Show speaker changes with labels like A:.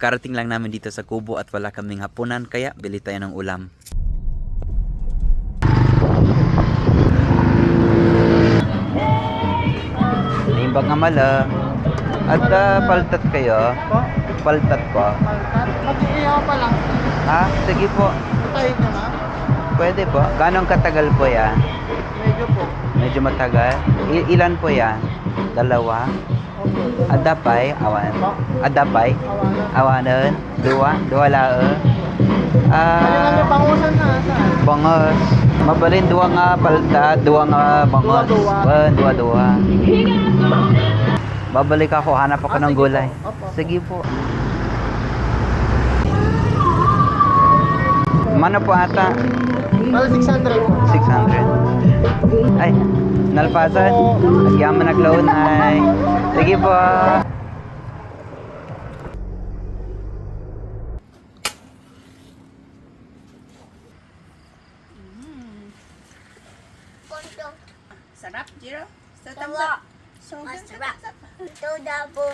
A: Karating lang namin dito sa Kubo at wala kaming hapunan kaya bili tayo ng ulam. Limbag nga mala. At paltat kayo. Paltat po.
B: Mag-iiyaw pa lang.
A: Ha? Sige po.
B: Patayin nyo na.
A: Pwede po. Ganong katagal po yan?
B: Medyo po.
A: Medyo matagal. Ilan po yan? Dalawa?
B: Opo.
A: Adapay? Awan? Adapay?
B: Awanan.
A: Awanan? Dua lae?
B: Kaya nga pangusan na. Saan?
A: Bangos. Mabalin dua nga palta, dua nga bangos.
B: Dua-dua.
A: Dua. Babalik ako, hanap ako ng
B: Sige
A: gulay.
B: po. Opo.
A: Sige po. Mano po ata?
B: Well, 600 po.
A: 600. Ay, nalpasan. Nagyan mo nagloan ay. Sige po.
C: Sarap, Jiro. Sa tamba.
D: Masarap. Ito daw po.